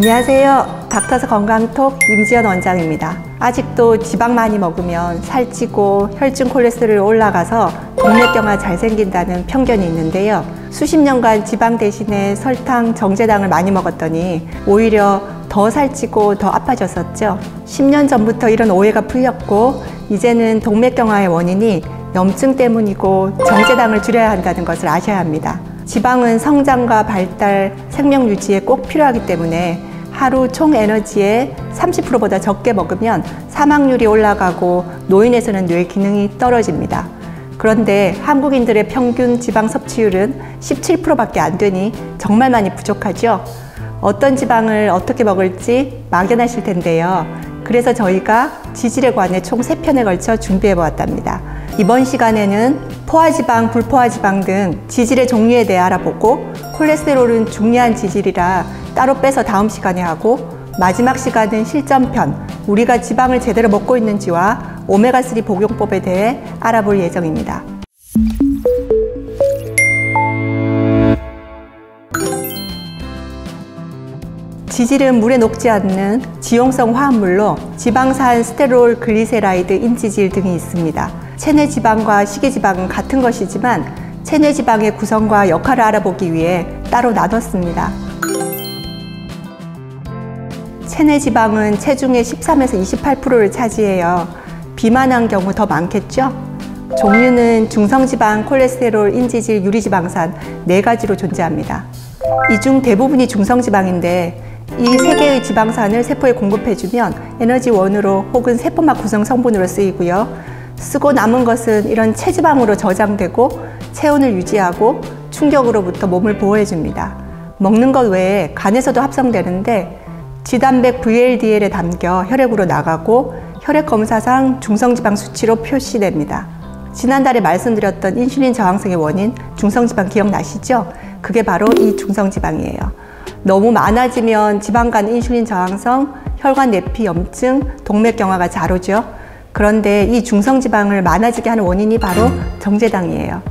안녕하세요. 닥터스 건강톡 임지연 원장입니다. 아직도 지방 많이 먹으면 살찌고 혈중 콜레스테롤이 올라가서 동맥경화 잘 생긴다는 편견이 있는데요. 수십 년간 지방 대신에 설탕, 정제당을 많이 먹었더니 오히려 더 살찌고 더 아파졌었죠. 10년 전부터 이런 오해가 풀렸고 이제는 동맥경화의 원인이 염증 때문이고 정제당을 줄여야 한다는 것을 아셔야 합니다. 지방은 성장과 발달, 생명 유지에 꼭 필요하기 때문에 하루 총 에너지의 30%보다 적게 먹으면 사망률이 올라가고 노인에서는 뇌 기능이 떨어집니다. 그런데 한국인들의 평균 지방 섭취율은 17%밖에 안 되니 정말 많이 부족하죠. 어떤 지방을 어떻게 먹을지 막연하실 텐데요. 그래서 저희가 지질에 관해 총 3편에 걸쳐 준비해 보았답니다. 이번 시간에는 포화지방, 불포화지방 등 지질의 종류에 대해 알아보고 콜레스테롤은 중요한 지질이라 따로 빼서 다음 시간에 하고 마지막 시간은 실전편, 우리가 지방을 제대로 먹고 있는지와 오메가3 복용법에 대해 알아볼 예정입니다. 지질은 물에 녹지 않는 지용성 화합물로 지방산, 스테롤, 글리세라이드, 인지질 등이 있습니다. 체내지방과 식이지방은 같은 것이지만 체내지방의 구성과 역할을 알아보기 위해 따로 나눴습니다. 체내지방은 체중의 13에서 28%를 차지해요. 비만한 경우 더 많겠죠? 종류는 중성지방, 콜레스테롤, 인지질, 유리지방산 4가지로 존재합니다. 이 중 대부분이 중성지방인데 이 3개의 지방산을 세포에 공급해주면 에너지원으로 혹은 세포막 구성 성분으로 쓰이고요. 쓰고 남은 것은 이런 체지방으로 저장되고 체온을 유지하고 충격으로부터 몸을 보호해줍니다. 먹는 것 외에 간에서도 합성되는데 지단백 VLDL에 담겨 혈액으로 나가고 혈액검사상 중성지방 수치로 표시됩니다. 지난달에 말씀드렸던 인슐린 저항성의 원인 중성지방 기억나시죠? 그게 바로 이 중성지방이에요. 너무 많아지면 지방 간 인슐린 저항성, 혈관 내피 염증, 동맥경화가 잘 오죠. 그런데 이 중성지방을 많아지게 하는 원인이 바로 정제당이에요.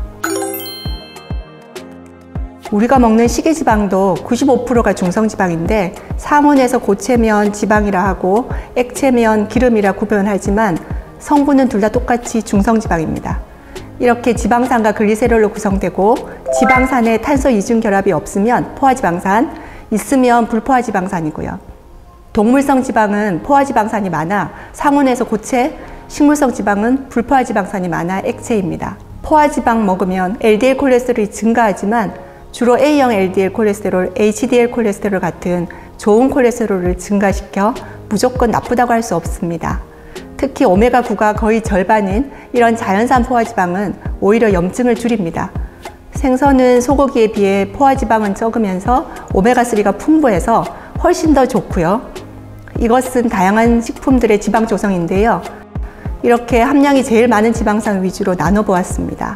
우리가 먹는 식이지방도 95%가 중성지방인데 상온에서 고체면 지방이라 하고 액체면 기름이라 구분하지만 성분은 둘 다 똑같이 중성지방입니다. 이렇게 지방산과 글리세롤로 구성되고 지방산에 탄소 이중 결합이 없으면 포화지방산, 있으면 불포화지방산이고요. 동물성 지방은 포화지방산이 많아 상온에서 고체, 식물성 지방은 불포화지방산이 많아 액체입니다. 포화지방 먹으면 LDL 콜레스테롤이 증가하지만 주로 A형 LDL 콜레스테롤, HDL 콜레스테롤 같은 좋은 콜레스테롤을 증가시켜 무조건 나쁘다고 할 수 없습니다. 특히 오메가9가 거의 절반인 이런 자연산 포화지방은 오히려 염증을 줄입니다. 생선은 소고기에 비해 포화지방은 적으면서 오메가3가 풍부해서 훨씬 더 좋고요. 이것은 다양한 식품들의 지방 조성인데요. 이렇게 함량이 제일 많은 지방산 위주로 나눠보았습니다.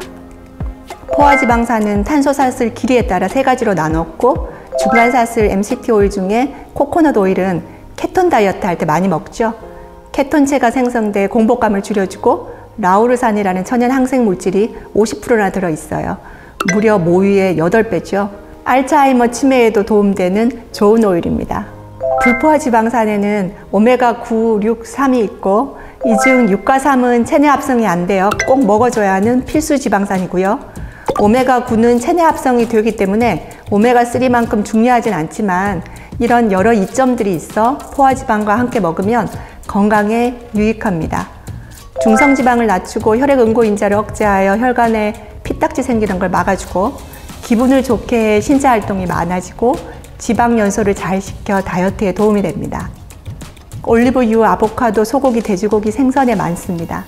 포화지방산은 탄소사슬 길이에 따라 3가지로 나눴고 중간사슬 MCT 오일 중에 코코넛 오일은 케톤 다이어트 할 때 많이 먹죠. 케톤체가 생성돼 공복감을 줄여주고 라우르산이라는 천연 항생 물질이 50%나 들어있어요. 무려 모유의 8배죠. 알츠하이머 치매에도 도움되는 좋은 오일입니다. 불포화지방산에는 오메가9, 6, 3이 있고 이 중 6과 3은 체내 합성이 안 돼요. 꼭 먹어줘야 하는 필수 지방산이고요. 오메가9는 체내 합성이 되기 때문에 오메가3만큼 중요하진 않지만 이런 여러 이점들이 있어 포화지방과 함께 먹으면 건강에 유익합니다. 중성지방을 낮추고 혈액응고인자를 억제하여 혈관에 피딱지 생기는 걸 막아주고 기분을 좋게 해 신체 활동이 많아지고 지방 연소를 잘 시켜 다이어트에 도움이 됩니다. 올리브유, 아보카도, 소고기, 돼지고기, 생선에 많습니다.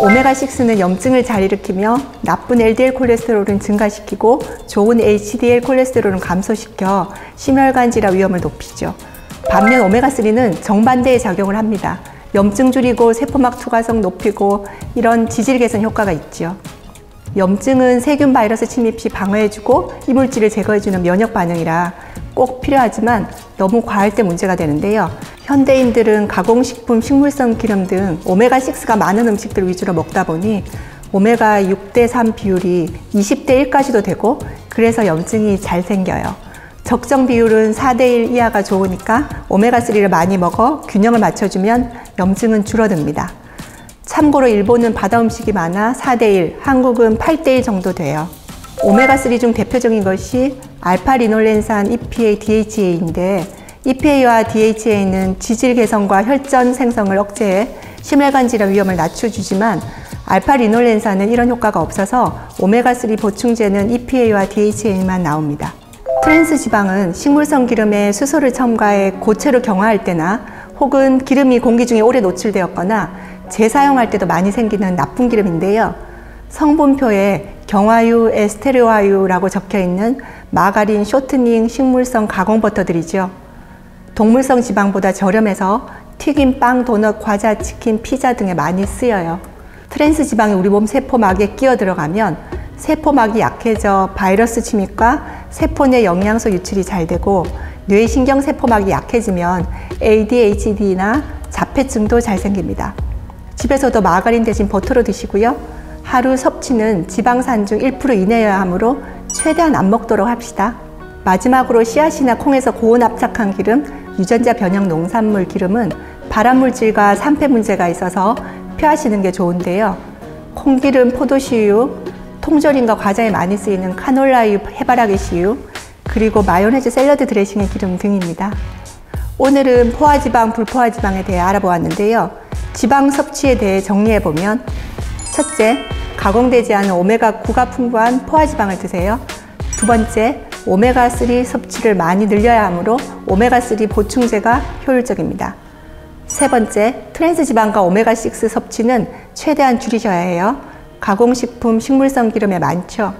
오메가6는 염증을 잘 일으키며 나쁜 LDL 콜레스테롤은 증가시키고 좋은 HDL 콜레스테롤은 감소시켜 심혈관 질환 위험을 높이죠. 반면 오메가3는 정반대의 작용을 합니다. 염증 줄이고 세포막 투과성 높이고 이런 지질 개선 효과가 있죠. 염증은 세균, 바이러스 침입 시 방어해주고 이물질을 제거해주는 면역 반응이라 꼭 필요하지만 너무 과할 때 문제가 되는데요. 현대인들은 가공식품, 식물성 기름 등 오메가6가 많은 음식들 위주로 먹다 보니 오메가 6대3 비율이 20대 1까지도 되고 그래서 염증이 잘 생겨요. 적정 비율은 4:1 이하가 좋으니까 오메가3를 많이 먹어 균형을 맞춰주면 염증은 줄어듭니다. 참고로 일본은 바다 음식이 많아 4:1, 한국은 8:1 정도 돼요. 오메가3 중 대표적인 것이 알파리놀렌산 EPA, DHA인데 EPA와 DHA는 지질 개선과 혈전 생성을 억제해 심혈관 질환 위험을 낮춰주지만 알파리놀렌산은 이런 효과가 없어서 오메가3 보충제는 EPA와 DHA만 나옵니다. 트랜스 지방은 식물성 기름에 수소를 첨가해 고체로 경화할 때나 혹은 기름이 공기 중에 오래 노출되었거나 재사용할 때도 많이 생기는 나쁜 기름인데요. 성분표에 경화유, 에스테르화유라고 적혀 있는 마가린, 쇼트닝, 식물성 가공 버터들이죠. 동물성 지방보다 저렴해서 튀김, 빵, 도넛, 과자, 치킨, 피자 등에 많이 쓰여요. 트랜스 지방이 우리 몸 세포막에 끼어 들어가면 세포막이 약해져 바이러스 침입과 세포 내 영양소 유출이 잘 되고 뇌신경 세포막이 약해지면 ADHD나 자폐증도 잘 생깁니다. 집에서도 마가린 대신 버터로 드시고요. 하루 섭취는 지방산 중 1% 이내여야 하므로 최대한 안 먹도록 합시다. 마지막으로 씨앗이나 콩에서 고온 압착한 기름, 유전자 변형 농산물 기름은 발암물질과 산패 문제가 있어서 피하시는 게 좋은데요. 콩기름, 포도씨유, 통조림과 과자에 많이 쓰이는 카놀라유, 해바라기 씨유, 그리고 마요네즈, 샐러드 드레싱의 기름 등입니다. 오늘은 포화지방, 불포화지방에 대해 알아보았는데요. 지방 섭취에 대해 정리해보면 첫째, 가공되지 않은 오메가9가 풍부한 포화지방을 드세요. 두 번째, 오메가3 섭취를 많이 늘려야 하므로 오메가3 보충제가 효율적입니다. 세 번째, 트랜스 지방과 오메가6 섭취는 최대한 줄이셔야 해요. 가공식품, 식물성 기름에 많죠.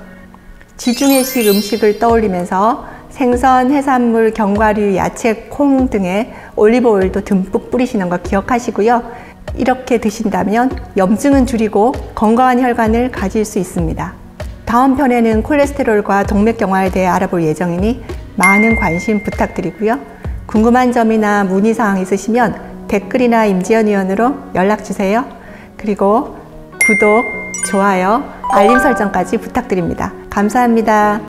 지중해식 음식을 떠올리면서 생선, 해산물, 견과류, 야채, 콩 등에 올리브 오일도 듬뿍 뿌리시는 거 기억하시고요. 이렇게 드신다면 염증은 줄이고 건강한 혈관을 가질 수 있습니다. 다음 편에는 콜레스테롤과 동맥경화에 대해 알아볼 예정이니 많은 관심 부탁드리고요. 궁금한 점이나 문의사항 있으시면 댓글이나 임지연 의원으로 연락주세요. 그리고 구독, 좋아요, 알림 설정까지 부탁드립니다. 감사합니다.